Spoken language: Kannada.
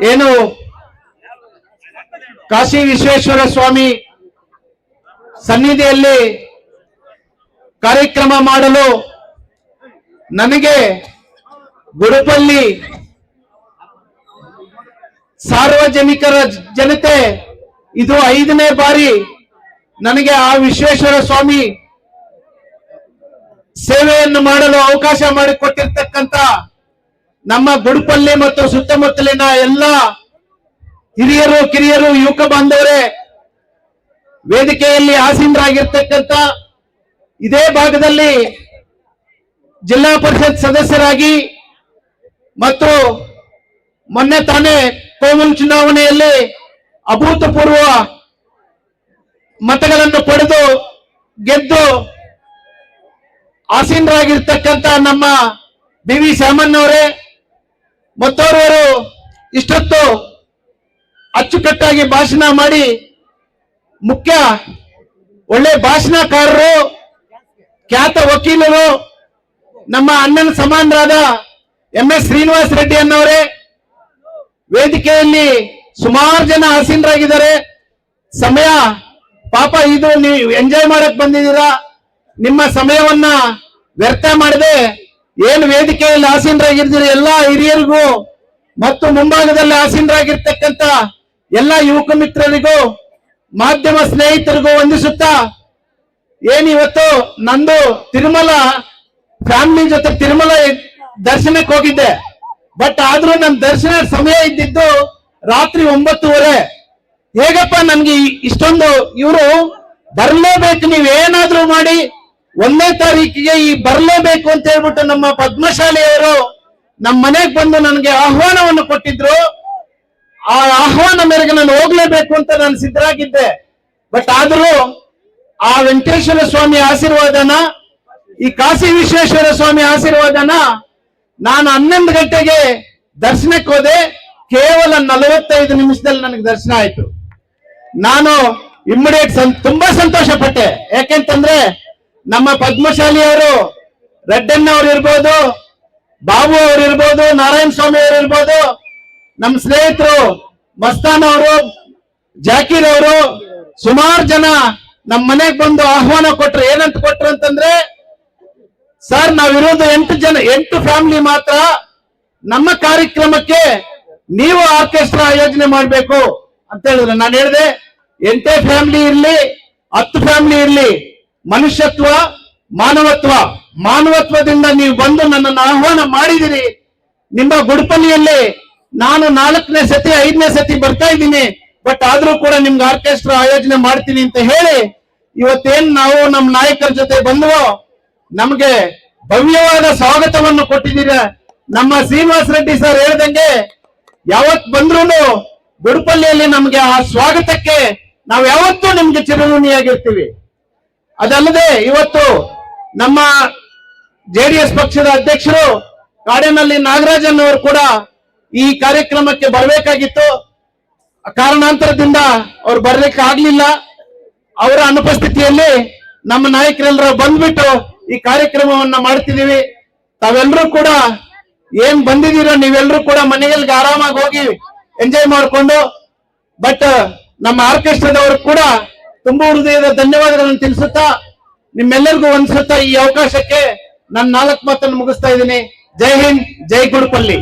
ಏನು ಕಾಶಿ ವಿಶ್ವೇಶ್ವರ ಸ್ವಾಮಿ ಸನ್ನಿಧಿಯಲ್ಲಿ ಕಾರ್ಯಕ್ರಮ ಮಾಡಲು ನನಗೆ ಗುಡುಪಲ್ಲಿ ಸಾರ್ವಜನಿಕರ ಜನತೆ ಇದು 5ನೇ ಬಾರಿ ನನಗೆ ಆ ವಿಶ್ವೇಶ್ವರ ಸ್ವಾಮಿ ಸೇವೆಯನ್ನು ಮಾಡಲು ಅವಕಾಶ ಮಾಡಿಕೊಟ್ಟಿರ್ತಕ್ಕಂಥ ನಮ್ಮ ಗುಡುಪಲ್ಲಿ ಮತ್ತು ಸುತ್ತಮುತ್ತಲಿನ ಎಲ್ಲ ಹಿರಿಯರು ಕಿರಿಯರು ಯುವಕ ಬಾಂಧವರೇ, ವೇದಿಕೆಯಲ್ಲಿ ಆಸೀನರಾಗಿರ್ತಕ್ಕಂಥ ಇದೇ ಭಾಗದಲ್ಲಿ ಜಿಲ್ಲಾ ಪರಿಷತ್ ಸದಸ್ಯರಾಗಿ ಮತ್ತು ಮೊನ್ನೆ ತಾನೇ ಕೋಮಲ್ ಚುನಾವಣೆಯಲ್ಲಿ ಅಭೂತಪೂರ್ವ ಮತಗಳನ್ನು ಪಡೆದು ಗೆದ್ದು ಆಸೀನರಾಗಿರ್ತಕ್ಕಂಥ ನಮ್ಮ ಬಿ.ವಿ. ಶಾಮಣ್ಣವರೇ ಮತ್ತೋರ್ವರು ಇಷ್ಟೊತ್ತು ಅಚ್ಚುಕಟ್ಟಾಗಿ ಭಾಷಣ ಮಾಡಿ ಮುಖ್ಯ ಒಳ್ಳೆ ಭಾಷಣಕಾರರು, ಖ್ಯಾತ ವಕೀಲರು, ನಮ್ಮ ಅಣ್ಣನ ಸಮಾನರಾದ ಎಂ.ಎಸ್. ಶ್ರೀನಿವಾಸ ರೆಡ್ಡಿ ಅನ್ನವರೇ, ವೇದಿಕೆಯಲ್ಲಿ ಸುಮಾರು ಜನ ಆಸೀನರಾಗಿದ್ದಾರೆ. ಸಮಯ ಪಾಪ ಇದು ನೀವು ಎಂಜಾಯ್ ಮಾಡಕ್ ಬಂದಿದ್ದೀರಾ, ನಿಮ್ಮ ಸಮಯವನ್ನ ವ್ಯರ್ಥ ಮಾಡದೆ ಏನು ವೇದಿಕೆಯಲ್ಲಿ ಆಸೀನರಾಗಿರ್ತೀರಿ ಎಲ್ಲ ಹಿರಿಯರಿಗೂ ಮತ್ತು ಮುಂಭಾಗದಲ್ಲಿ ಆಸೀನರಾಗಿರ್ತಕ್ಕಂಥ ಎಲ್ಲ ಯುವಕ ಮಿತ್ರರಿಗೂ ಮಾಧ್ಯಮ ಸ್ನೇಹಿತರಿಗೂ ವಂದಿಸುತ್ತಾ, ಏನಿವತ್ತು ನಂದು ತಿರುಮಲ ಫ್ಯಾಮಿಲಿ ಜೊತೆ ತಿರುಮಲ ದರ್ಶನಕ್ಕೆ ಹೋಗಿದ್ದೆ. ಬಟ್ ಆದ್ರೂ ನನ್ನ ದರ್ಶನ ಸಮಯ ಇದ್ದಿದ್ದು ರಾತ್ರಿ 9:30. ಹೇಗಪ್ಪ ನನ್ಗೆ ಇಷ್ಟೊಂದು ಇವರು ಬರ್ಲೇಬೇಕು, ನೀವೇನಾದ್ರೂ ಮಾಡಿ 1ನೇ ತಾರೀಕಿಗೆ ಈ ಬರ್ಲೇಬೇಕು ಅಂತ ಹೇಳ್ಬಿಟ್ಟು ನಮ್ಮ ಪದ್ಮಶಾಲಿಯವರು ನಮ್ಮ ಮನೆಗೆ ಬಂದು ನನಗೆ ಆಹ್ವಾನವನ್ನು ಕೊಟ್ಟಿದ್ರು. ಆ ಆಹ್ವಾನ ಮೇರೆಗೆ ನಾನು ಹೋಗ್ಲೇಬೇಕು ಅಂತ ನಾನು ಸಿದ್ಧರಾಗಿದ್ದೆ. ಬಟ್ ಆದ್ರೂ ಆ ವೆಂಕಟೇಶ್ವರ ಸ್ವಾಮಿ ಆಶೀರ್ವಾದನ, ಈ ಕಾಶಿ ವಿಶ್ವೇಶ್ವರ ಸ್ವಾಮಿ ಆಶೀರ್ವಾದನ ನಾನು 11 ಗಂಟೆಗೆ ದರ್ಶನಕ್ಕೆ ಹೋದೆ. ಕೇವಲ 45 ನಿಮಿಷದಲ್ಲಿ ನನಗೆ ದರ್ಶನ ಆಯ್ತು. ನಾನು ಇಮ್ಮಿಡಿಯೇಟ್ ತುಂಬಾ ಸಂತೋಷ ಪಟ್ಟೆ. ಯಾಕೆಂತಂದ್ರೆ ನಮ್ಮ ಪದ್ಮಶಾಲಿಯವರು ರೆಡ್ಡಣ್ಣ ಅವ್ರು ಇರ್ಬೋದು, ಬಾಬು ಅವ್ರು ಇರ್ಬೋದು, ನಾರಾಯಣ ಸ್ವಾಮಿ ಅವರು ಇರ್ಬೋದು, ನಮ್ಮ ಸ್ನೇಹಿತರು ಮಸ್ತಾನ್ ಅವರು, ಜಾಕೀರ್ ಅವರು, ಸುಮಾರು ಜನ ನಮ್ಮ ಮನೆಗೆ ಬಂದು ಆಹ್ವಾನ ಕೊಟ್ರು. ಏನಂತ ಕೊಟ್ರು ಅಂತಂದ್ರೆ, ಸರ್ ನಾವಿರೋದು 8 ಫ್ಯಾಮಿಲಿ ಮಾತ್ರ, ನಮ್ಮ ಕಾರ್ಯಕ್ರಮಕ್ಕೆ ನೀವು ಆರ್ಕೆಸ್ಟ್ರಾ ಆಯೋಜನೆ ಮಾಡಬೇಕು ಅಂತ ಹೇಳಿದ್ರು. ನಾನು ಹೇಳಿದೆ 8 ಫ್ಯಾಮಿಲಿ ಇರ್ಲಿ 10 ಫ್ಯಾಮಿಲಿ ಇರ್ಲಿ, ಮನುಷ್ಯತ್ವ ಮಾನವತ್ವದಿಂದ ನೀವು ಬಂದು ನನ್ನನ್ನು ಆಹ್ವಾನ ಮಾಡಿದಿರಿ. ನಿಮ್ಮ ಗುಡುಪಲ್ಲಿಯಲ್ಲಿ ನಾನು 4ನೇ ಸತಿ 5ನೇ ಸತಿ ಬರ್ತಾ ಇದ್ದೀನಿ. ಬಟ್ ಆದ್ರೂ ಕೂಡ ನಿಮ್ಗೆ ಆರ್ಕೆಸ್ಟ್ರಾ ಆಯೋಜನೆ ಮಾಡ್ತೀನಿ ಅಂತ ಹೇಳಿ ಇವತ್ತೇನ್ ನಾವು ನಮ್ಮ ನಾಯಕರ ಜೊತೆ ಬಂದವೋ ನಮ್ಗೆ ಭವ್ಯವಾದ ಸ್ವಾಗತವನ್ನು ಕೊಟ್ಟಿದ್ದೀರ. ನಮ್ಮ ಶ್ರೀನಿವಾಸ ರೆಡ್ಡಿ ಸರ್ ಹೇಳ್ದಂಗೆ ಯಾವತ್ ಬಂದ್ರು ಗುಡುಪಲ್ಲಿಯಲ್ಲಿ ನಮ್ಗೆ ಆ ಸ್ವಾಗತಕ್ಕೆ ನಾವು ಯಾವತ್ತೂ ನಿಮ್ಗೆ ಚಿರಋಣಿಯಾಗಿರ್ತೀವಿ. ಅದಲ್ಲದೆ ಇವತ್ತು ನಮ್ಮ JDS ಪಕ್ಷದ ಅಧ್ಯಕ್ಷರು ಕಾಡೇನಹಳ್ಳಿ ನಾಗರಾಜನ್ ಅವರು ಕೂಡ ಈ ಕಾರ್ಯಕ್ರಮಕ್ಕೆ ಬರಬೇಕಾಗಿತ್ತು. ಕಾರಣಾಂತರದಿಂದ ಅವ್ರು ಬರ್ಲಿಕ್ಕೆ ಆಗ್ಲಿಲ್ಲ. ಅವರ ಅನುಪಸ್ಥಿತಿಯಲ್ಲಿ ನಮ್ಮ ನಾಯಕರೆಲ್ಲರೂ ಬಂದ್ಬಿಟ್ಟು ಈ ಕಾರ್ಯಕ್ರಮವನ್ನ ಮಾಡ್ತಿದೀವಿ. ತಾವೆಲ್ಲರೂ ಕೂಡ ಏನ್ ಬಂದಿದ್ದೀರೋ ನೀವೆಲ್ಲರೂ ಕೂಡ ಮನೆಗಳಿಗೆ ಆರಾಮಾಗಿ ಹೋಗಿ ಎಂಜಾಯ್ ಮಾಡಿಕೊಂಡು, ಬಟ್ ನಮ್ಮ ಆರ್ಕೆಸ್ಟ್ರಾದವರು ಕೂಡ ತುಂಬಾ ಹೃದಯದ ಧನ್ಯವಾದಗಳನ್ನು ತಿಳಿಸುತ್ತಾ ನಿಮ್ಮೆಲ್ಲರಿಗೂ ವಂದಿಸುತ್ತಾ ಈ ಅವಕಾಶಕ್ಕೆ ನನ್ನ 4 ಮಾತನ್ನು ಮುಗಿಸ್ತಾ ಇದ್ದೀನಿ. ಜೈ ಹಿಂದ್, ಜೈ ಗುಡುಪಲ್ಲಿ.